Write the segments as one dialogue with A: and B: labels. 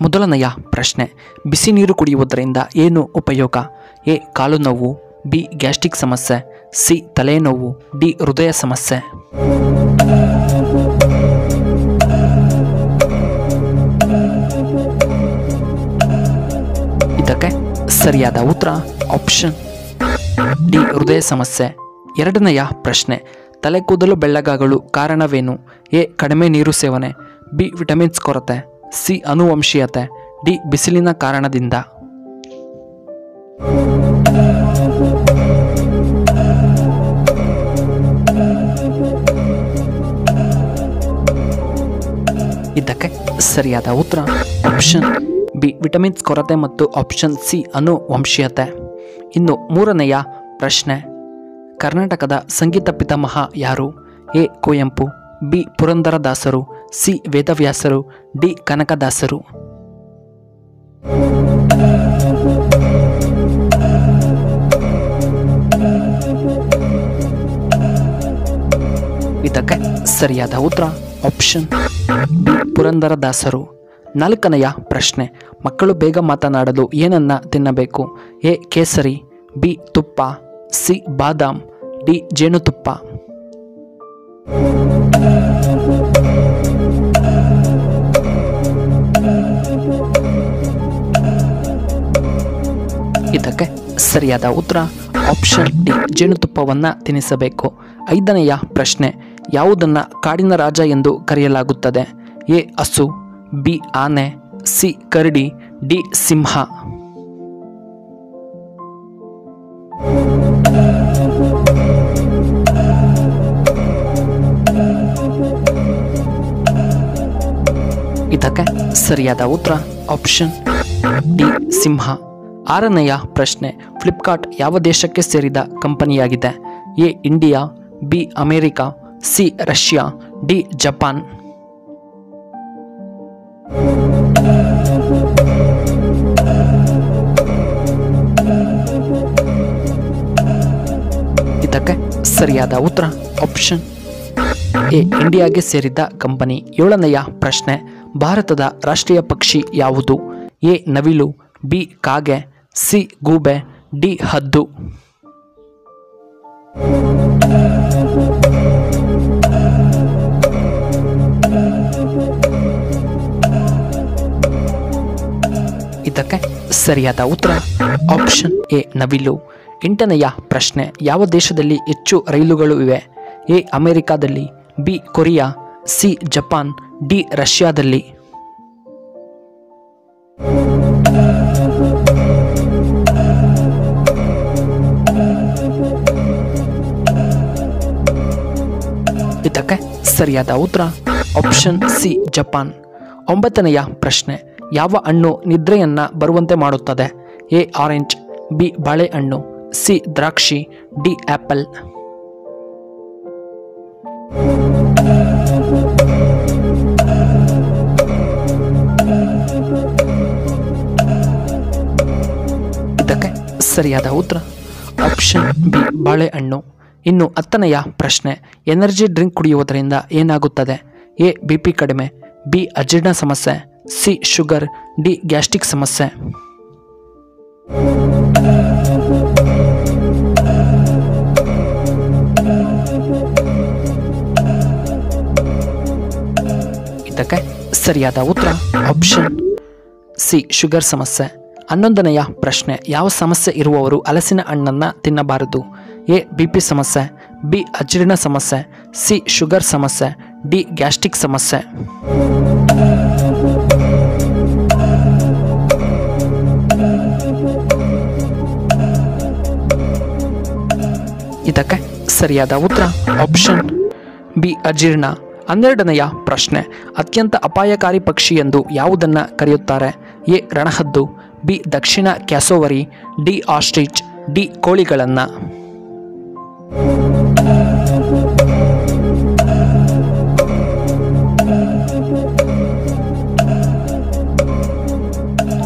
A: ಮೊದಲನೆಯ ಪ್ರಶ್ನೆ, ಬಿಸಿ ನೀರು ಕುಡಿಯುವುದರಿಂದ ಏನು ಉಪಯೋಗ? ಎ ಕಾಲು ನೋವು, ಬಿ ಗ್ಯಾಸ್ಟ್ರಿಕ್ ಸಮಸ್ಯೆ, ಸಿ ತಲೆನೋವು, ಡಿ ಹೃದಯ ಸಮಸ್ಯೆ. ಇದಕ್ಕೆ ಸರಿಯಾದ ಉತ್ತರ ಆಪ್ಷನ್ ಡಿ ಹೃದಯ ಸಮಸ್ಯೆ. ಎರಡನೆಯ ಪ್ರಶ್ನೆ, ತಲೆ ಕೂದಲು ಬೆಳ್ಳಗಾಗಲು ಕಾರಣವೇನು? ಎ ಕಡಿಮೆ ನೀರು ಸೇವನೆ, ಬಿ ವಿಟಮಿನ್ಸ್ ಕೊರತೆ, ಸಿ ಆನುವಂಶೀಯತೆ, ಡಿ ಬಿಸಿಲಿನ ಕಾರಣದಿಂದ. ಇದಕ್ಕೆ ಸರಿಯಾದ ಉತ್ತರ ಆಪ್ಷನ್ ಬಿ ವಿಟಮಿನ್ಸ್ ಕೊರತೆ ಮತ್ತು ಆಪ್ಷನ್ ಸಿ ಆನುವಂಶೀಯತೆ. ಇನ್ನು ಮೂರನೆಯ ಪ್ರಶ್ನೆ, ಕರ್ನಾಟಕದ ಸಂಗೀತ ಪಿತಾಮಹ ಯಾರು? ಎ ಕುವೆಂಪು, ಬಿ ಪುರಂದರದಾಸರು, ಸಿ ವೇದವ್ಯಾಸರು, ಡಿ ಕನಕದಾಸರು. ಇದಕ್ಕೆ ಸರಿಯಾದ ಉತ್ತರ ಆಪ್ಷನ್ ಬಿ ಪುರಂದರದಾಸರು. ನಾಲ್ಕನೆಯ ಪ್ರಶ್ನೆ, ಮಕ್ಕಳು ಬೇಗ ಮಾತನಾಡಲು ಏನನ್ನ ತಿನ್ನಬೇಕು? ಎ ಕೇಸರಿ, ಬಿ ತುಪ್ಪ, ಸಿ ಬಾದಾಮ್, ಡಿ ಜೇನುತುಪ್ಪ. ಇದಕ್ಕೆ ಸರಿಯಾದ ಉತ್ತರ ಆಪ್ಷನ್ ಡಿ ಜೇನುತುಪ್ಪವನ್ನು ತಿನ್ನಿಸಬೇಕು. ಐದನೆಯ ಪ್ರಶ್ನೆ, ಯಾವುದನ್ನ ಕಾಡಿನ ರಾಜ ಎಂದು ಕರೆಯಲಾಗುತ್ತದೆ? ಎ ಹಸು, ಬಿ ಆನೆ, ಸಿ ಕರಡಿ, ಡಿ ಸಿಂಹ. ಇದಕ್ಕೆ ಸರಿಯಾದ ಉತ್ತರ ಆಪ್ಷನ್ ಡಿ ಸಿಂಹ. ಆರನೆಯ ಪ್ರಶ್ನೆ, ಫ್ಲಿಪ್ಕಾರ್ಟ್ ಯಾವ ದೇಶಕ್ಕೆ ಸೇರಿದ ಕಂಪನಿಯಾಗಿದೆ? A India, B America, C Russia, D Japan. ಇದಕ್ಕೆ ಸರಿಯಾದ ಉತ್ತರ ಆಪ್ಷನ್ ಎ ಇಂಡಿಯಾಗೆ ಸೇರಿದ ಕಂಪನಿ. ಏಳನೆಯ ಪ್ರಶ್ನೆ, ಭಾರತದ ರಾಷ್ಟ್ರೀಯ ಪಕ್ಷಿ ಯಾವುದು? ಎ ನವಿಲು, ಬಿ ಕಾಗೆ, ಸಿ ಗೂಬೆ, ಡಿ ಹದ್ದು. ಇದಕ್ಕೆ ಸರಿಯಾದ ಉತ್ತರ ಆಪ್ಷನ್ ಎ ನವಿಲು. ಎಂಟನೆಯ ಪ್ರಶ್ನೆ, ಯಾವ ದೇಶದಲ್ಲಿ ಹೆಚ್ಚು ರೈಲುಗಳು ಇವೆ? ಎ ಅಮೆರಿಕಾದಲ್ಲಿ, B Korea, C Japan, D ರಷ್ಯಾದಲ್ಲಿ. ಇದಕ್ಕೆ ಸರಿಯಾದ ಉತ್ತರ ಆಪ್ಷನ್ ಸಿ ಜಪಾನ್. ಒಂಬತ್ತನೆಯ ಪ್ರಶ್ನೆ, ಯಾವ ಹಣ್ಣು ನಿದ್ರೆಯನ್ನ ಬರುವಂತೆ ಮಾಡುತ್ತದೆ? ಎ ಆರೆಂಜ್, ಬಿ ಬಾಳೆಹಣ್ಣು, ಸಿ ದ್ರಾಕ್ಷಿ, ಡಿ ಆಪಲ್. ಇದಕ್ಕೆ ಸರಿಯಾದ ಉತ್ತರ ಆಪ್ಷನ್ ಬಿ ಬಾಳೆಹಣ್ಣು. ಇನ್ನು ಹತ್ತನೆಯ ಪ್ರಶ್ನೆ, ಎನರ್ಜಿ ಡ್ರಿಂಕ್ ಕುಡಿಯುವುದರಿಂದ ಏನಾಗುತ್ತದೆ? ಎ ಬಿ ಪಿ ಕಡಿಮೆ, ಬಿ ಅಜೀರ್ಣ ಸಮಸ್ಯೆ, ಸಿ ಶುಗರ್, ಡಿ ಗ್ಯಾಸ್ಟ್ರಿಕ್ ಸಮಸ್ಯೆ. ಇದಕ್ಕೆ ಸರಿಯಾದ ಉತ್ತರ ಆಪ್ಷನ್ ಸಿ ಶುಗರ್ ಸಮಸ್ಯೆ. 11ನೆಯ ಪ್ರಶ್ನೆ, ಯಾವ ಸಮಸ್ಯೆ ಇರುವವರು ಹಲಸಿನ ಹಣ್ಣನ್ನು ತಿನ್ನಬಾರದು? ಎ ಬಿ ಪಿ ಸಮಸ್ಯೆ, ಬಿ ಅಜೀರ್ಣ ಸಮಸ್ಯೆ, ಸಿ ಶುಗರ್ ಸಮಸ್ಯೆ, ಡಿ ಗ್ಯಾಸ್ಟ್ರಿಕ್ ಸಮಸ್ಯೆ. ಇದಕ್ಕೆ ಸರಿಯಾದ ಉತ್ತರ ಆಪ್ಷನ್ ಬಿ ಅಜೀರ್ಣ. 12ನೆಯ ಪ್ರಶ್ನೆ, ಅತ್ಯಂತ ಅಪಾಯಕಾರಿ ಪಕ್ಷಿ ಎಂದು ಯಾವುದನ್ನು ಕರೆಯುತ್ತಾರೆ? A ರಣಹದ್ದು, B Dakshina ಕ್ಯಾಸೋವರಿ, D ostrich, D ಕೋಳಿಗಳನ್ನು.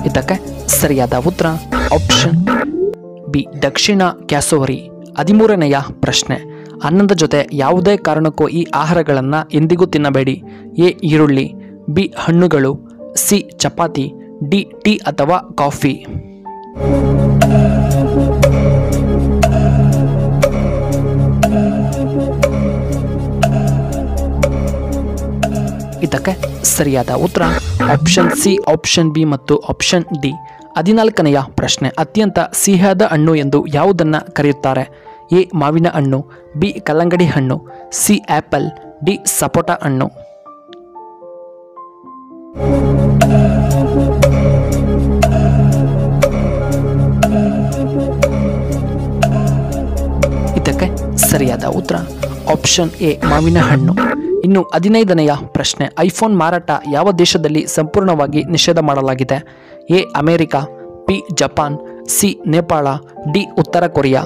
A: ಇದಕ್ಕೆ ಸರಿಯಾದ ಉತ್ತರ ಆಪ್ಷನ್ ಬಿ ದಕ್ಷಿಣ ಕ್ಯಾಸೋವರಿ. 13ನೆಯ ಪ್ರಶ್ನೆ, ಅನ್ನದ ಜೊತೆ ಯಾವುದೇ ಕಾರಣಕ್ಕೂ ಈ ಆಹಾರಗಳನ್ನು ಎಂದಿಗೂ ತಿನ್ನಬೇಡಿ. ಎ ಈರುಳ್ಳಿ, ಬಿ ಹಣ್ಣುಗಳು, ಸಿ ಚಪಾತಿ, ಡಿ ಟೀ ಅಥವಾ ಕಾಫಿ? ಇದಕ್ಕೆ ಸರಿಯಾದ ಉತ್ತರ ಆಪ್ಷನ್ ಸಿ, ಆಪ್ಷನ್ ಬಿ ಮತ್ತು ಆಪ್ಷನ್ ಡಿ. 14ನೆಯ ಪ್ರಶ್ನೆ, ಅತ್ಯಂತ ಸಿಹಿಯಾದ ಹಣ್ಣು ಎಂದು ಯಾವುದನ್ನು ಕರೆಯುತ್ತಾರೆ? ಎ ಮಾವಿನ ಹಣ್ಣು, ಬಿ ಕಲ್ಲಂಗಡಿ ಹಣ್ಣು, ಸಿ ಆಪಲ್, ಡಿ ಸಪೋಟ ಹಣ್ಣು. ಇದಕ್ಕೆ ಸರಿಯಾದ ಉತ್ತರ ಆಪ್ಷನ್ ಎ ಮಾವಿನ ಹಣ್ಣು. ಇನ್ನು 15ನೆಯ ಪ್ರಶ್ನೆ, ಐಫೋನ್ ಮಾರಾಟ ಯಾವ ದೇಶದಲ್ಲಿ ಸಂಪೂರ್ಣವಾಗಿ ನಿಷೇಧ ಮಾಡಲಾಗಿದೆ? A America, B Japan, C Nepal, D ಉತ್ತರ ಕೊರಿಯಾ.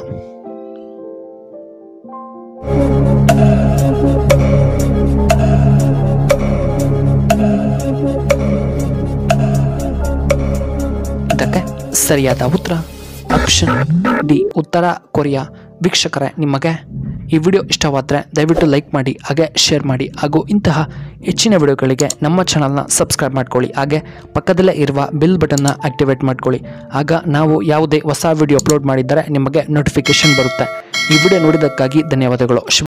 A: ಇದಕ್ಕೆ ಸರಿಯಾದ ಉತ್ತರ ಆಪ್ಷನ್ ಡಿ ಉತ್ತರ ಕೊರಿಯಾ. ವೀಕ್ಷಕರೇ, ನಿಮಗೆ ಈ ವಿಡಿಯೋ ಇಷ್ಟವಾದರೆ ದಯವಿಟ್ಟು ಲೈಕ್ ಮಾಡಿ, ಹಾಗೆ ಶೇರ್ ಮಾಡಿ, ಹಾಗೂ ಇಂತಹ ಹೆಚ್ಚಿನ ವಿಡಿಯೋಗಳಿಗೆ ನಮ್ಮ ಚಾನಲ್ನ ಸಬ್ಸ್ಕ್ರೈಬ್ ಮಾಡ್ಕೊಳ್ಳಿ. ಹಾಗೆ ಪಕ್ಕದಲ್ಲೇ ಇರುವ ಬೆಲ್ ಬಟನ್ನ ಆಕ್ಟಿವೇಟ್ ಮಾಡ್ಕೊಳ್ಳಿ. ಆಗ ನಾವು ಯಾವುದೇ ಹೊಸ ವಿಡಿಯೋ ಅಪ್ಲೋಡ್ ಮಾಡಿದ್ದರೆ ನಿಮಗೆ ನೋಟಿಫಿಕೇಶನ್ ಬರುತ್ತೆ. ಈ ವಿಡಿಯೋ ನೋಡಿದ್ದಕ್ಕಾಗಿ ಧನ್ಯವಾದಗಳು.